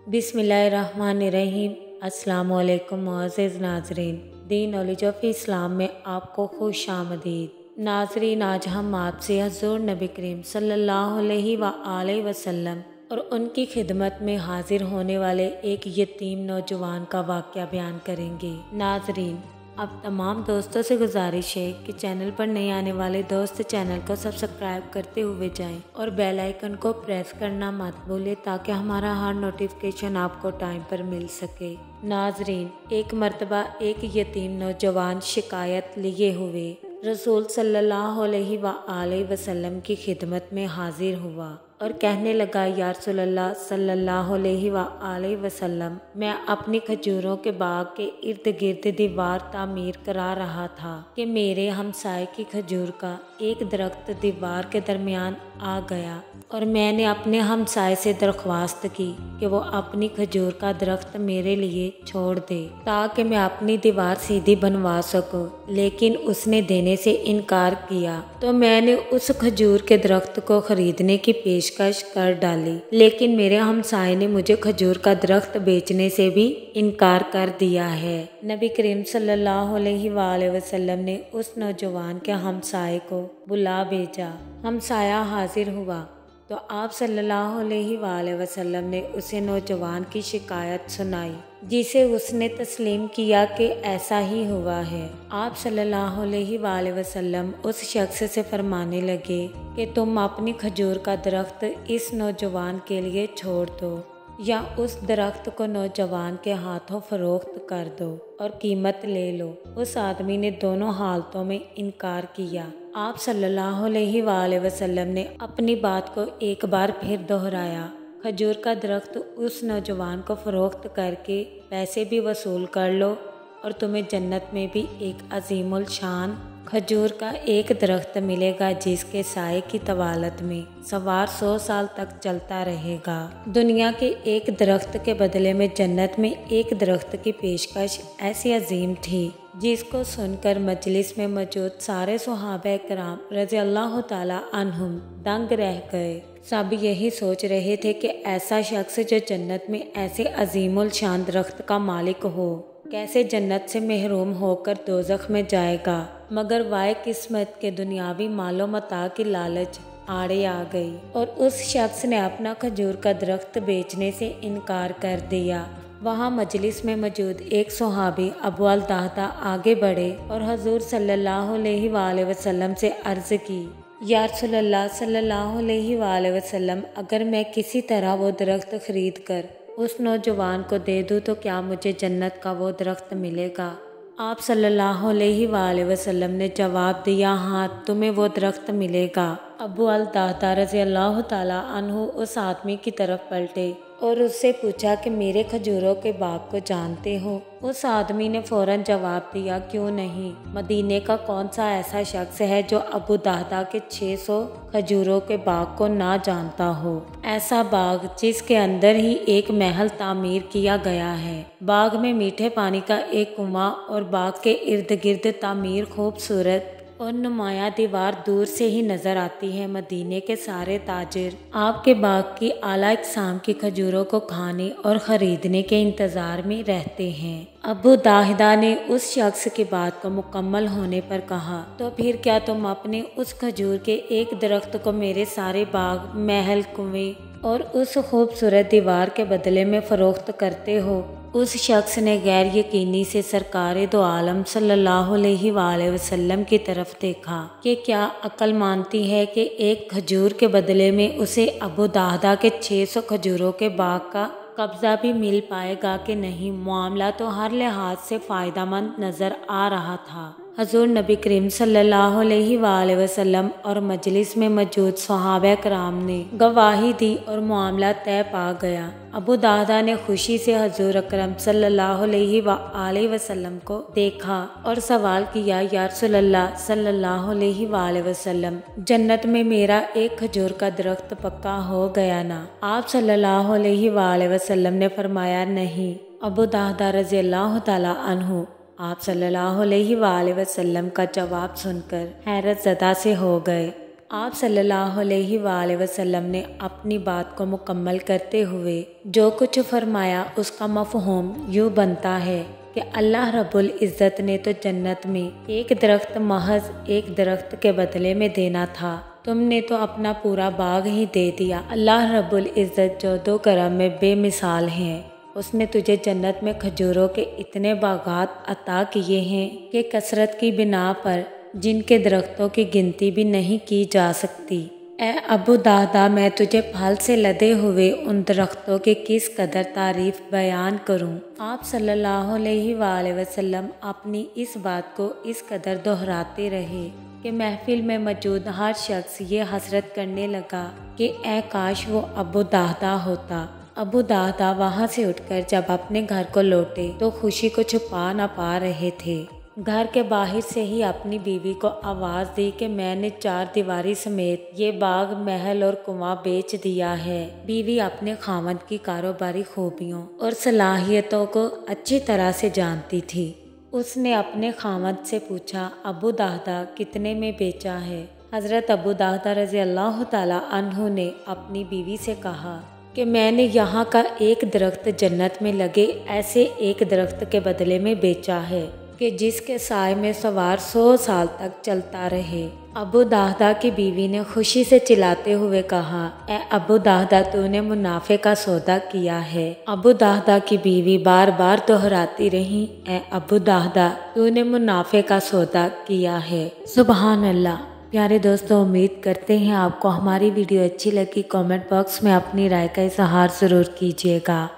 बिस्मिल्लाहिर्रहमानिर्रहीम। अस्सलाम वालेकुम मुअज़्ज़िज़ नाज़रीन, दी नॉलेज ऑफ इस्लाम में आपको खुश आमदीद। नाज़रीन, आज हम आपसे हज़ूर नबी करीम सल्लल्लाहु अलैहि वसल्लम और उनकी खिदमत में हाजिर होने वाले एक यतीम नौजवान का वाक़या बयान करेंगे। नाज़रीन, अब तमाम दोस्तों से गुजारिश है कि चैनल पर नए आने वाले दोस्त चैनल को सब्सक्राइब करते हुए जाएं और बेल आइकन को प्रेस करना मत भूलें ताकि हमारा हर नोटिफिकेशन आपको टाइम पर मिल सके। नाज़रीन, एक मर्तबा एक यतीम नौजवान शिकायत लिए हुए रसूल सल्लल्लाहु अलैहि वसल्लम की खिदमत में हाजिर हुआ और कहने लगा, या रसूलल्लाह सल्लल्लाहु अलैहि वसल्लम, मैं अपनी खजूरों के बाग के इर्द गिर्द दीवार तामीर करा रहा था कि मेरे हमसाए की खजूर का एक दरख्त दीवार के दरमियान आ गया और मैंने अपने हमसाए से दरख्वास्त की कि वो अपनी खजूर का दरख्त मेरे लिए छोड़ दे ताकि मैं अपनी दीवार सीधी बनवा सकूं, लेकिन उसने देने से इनकार किया। तो मैंने उस खजूर के दरख्त को खरीदने की पेशकश कर डाली, लेकिन मेरे हमसाए ने मुझे खजूर का दरख्त बेचने से भी इनकार कर दिया है। नबी करीम सल्लल्लाहु अलैहि वसल्लम ने उस नौजवान के हमसाए को बुला भेजा। हमसाया हाजिर हुआ तो आप सल्लल्लाहु अलैहि वसल्लम ने उसे नौजवान की शिकायत सुनाई, जिसे उसने तस्लीम किया कि ऐसा ही हुआ है। आप सल्लल्लाहु अलैहि वसल्लम उस शख्स से फरमाने लगे कि तुम अपनी खजूर का दरख्त इस नौजवान के लिए छोड़ दो या उस दरख्त को नौजवान के हाथों फरोख्त कर दो और कीमत ले लो। उस आदमी ने दोनों हालतों में इनकार किया। आप सल्लल्लाहु अलैहि वसल्लम ने अपनी बात को एक बार फिर दोहराया, खजूर का दरख्त उस नौजवान को फरोख्त करके पैसे भी वसूल कर लो और तुम्हें जन्नत में भी एक अजीमुल शान खजूर का एक दरख्त मिलेगा जिसके साए की तवालत में सवार 100 साल तक चलता रहेगा। दुनिया के एक दरख्त के बदले में जन्नत में एक दरख्त की पेशकश ऐसी अजीम थी जिसको सुनकर मजलिस में मौजूद सारे सहाबा किराम रज़ी अल्लाह ताला अन्हुम दंग रह गए। सब यही सोच रहे थे कि ऐसा शख्स जो जन्नत में ऐसे अजीमुल शान दरख्त का मालिक हो कैसे जन्नत से महरूम होकर दोज़ख में जाएगा। मगर वाए किस्मत के दुनियावी मालो मता की लालच आड़े आ गई और उस शख्स ने अपना खजूर का दरख्त बेचने से इनकार कर दिया। वहाँ मजलिस में मौजूद एक सहाबी अबू अल दाहदा आगे बढ़े और हजूर सल्लल्लाहु अलैहि वसल्लम से अर्ज की, या रसूलल्लाह सल्लल्लाहु अलैहि वसल्लम, अगर मैं किसी तरह वो दरख्त खरीद कर उस नौजवान को दे दूँ तो क्या मुझे जन्नत का वो दरख्त मिलेगा? आप सल्लल्लाहु अलैहि वसल्लम ने जवाब दिया, हाँ, तुम्हें वो दरख्त मिलेगा। अबू अल दाहदा रज़ी अल्लाह ताला अन्हु उस आदमी की तरफ पलटे और उससे पूछा कि मेरे खजूरों के बाग को जानते हो? उस आदमी ने फौरन जवाब दिया, क्यों नहीं, मदीने का कौन सा ऐसा शख्स है जो अबू दाहदा के 600 खजूरों के बाग को ना जानता हो। ऐसा बाग जिसके अंदर ही एक महल तामीर किया गया है। बाग में मीठे पानी का एक कुआं और बाग के इर्द गिर्द तामीर खूबसूरत और नुमाया दीवार दूर से ही नजर आती है। मदीने के सारे ताजिर आपके बाग की आला इक़साम की खजूरों को खाने और ख़रीदने के इंतज़ार में रहते हैं। अबू दाहिदा ने उस शख्स की बात को मुकम्मल होने पर कहा, तो फिर क्या तुम अपने उस खजूर के एक दरख्त को मेरे सारे बाग, महल, कुएं और उस खूबसूरत दीवार के बदले में फ़रोख्त करते हो? उस शख्स ने गैर यकीनी से सरकारे दो आलम सल्लल्लाहु अलैहि वसल्लम की तरफ देखा कि क्या अक्ल मानती है कि एक खजूर के बदले में उसे अबू दाहदा के 600 खजूरों के बाग का कब्जा भी मिल पाएगा कि नहीं। मामला तो हर लिहाज से फ़ायदेमंद नज़र आ रहा था। हजूर नबी करीम सल्लल्लाहु अलैहि वसल्लम और मजलिस में मौजूद सहाबा कराम ने गवाही दी और मामला तय पा गया। अबू दाहदा ने खुशी से हजूर अकरम सल्लल्लाहु अलैहि वसल्लम को देखा और सवाल किया, या रसूलल्लाह सल्लल्लाहु अलैहि वसल्लम, जन्नत में मेरा एक खजूर का दरख्त पक्का हो गया ना? आप सल्लल्लाहु अलैहि वसल्लम ने फरमाया, नहीं। अबू दाहदा रज़ी अल्लाह ताला अन्हु आप सल्लल्लाहु अलैहि वसल्लम का जवाब सुनकर हैरत ज़दा से हो गए। आप सल्लल्लाहु अलैहि वसल्लम ने अपनी बात को मुकम्मल करते हुए जो कुछ फरमाया उसका मफ़हूम यूँ बनता है कि अल्लाह रब्बुल इज़्ज़त ने तो जन्नत में एक दरख्त महज एक दरख्त के बदले में देना था, तुमने तो अपना पूरा बाग ही दे दिया। अल्लाह रब्बुल इज़्ज़त जो दो करम में बेमिसाल हैं, उसने तुझे जन्नत में खजूरों के इतने बागात अता किए हैं कि कसरत की बिना पर जिनके दरख्तों की गिनती भी नहीं की जा सकती। ए अबू दाहदा, मैं तुझे फल से लदे हुए उन दरख्तों की किस कदर तारीफ बयान करूं। आप सल्लल्लाहु अलैहि वसल्लम अपनी इस बात को इस कदर दोहराते रहे कि महफिल में मौजूद हर शख्स ये हसरत करने लगा कि ए काश वो अबू दाहदा होता। अबू दाहदा वहाँ से उठकर जब अपने घर को लौटे तो खुशी को छुपा न पा रहे थे। घर के बाहर से ही अपनी बीवी को आवाज़ दी कि मैंने चार दीवारी समेत ये बाग, महल और कुआं बेच दिया है। बीवी अपने खामद की कारोबारी खूबियों और सलाहियतों को अच्छी तरह से जानती थी। उसने अपने खामद से पूछा, अबू दाहदा कितने में बेचा है? हज़रत अबू दाहदा रज़ी अल्लाह ताला अन्हु ने अपनी बीवी से कहा कि मैंने यहाँ का एक दरख्त जन्नत में लगे ऐसे एक दरख्त के बदले में बेचा है कि जिसके साए में सवार 100 साल तक चलता रहे। अबू दाहदा की बीवी ने खुशी से चिल्लाते हुए कहा, ए अबू दाहदा, तूने मुनाफे का सौदा किया है। अबू दाहदा की बीवी बार बार दोहराती रही, ए अबू दाहदा, तूने मुनाफे का सौदा किया है। सुभान अल्लाह। प्यारे दोस्तों, उम्मीद करते हैं आपको हमारी वीडियो अच्छी लगी। कमेंट बॉक्स में अपनी राय का इजहार ज़रूर कीजिएगा।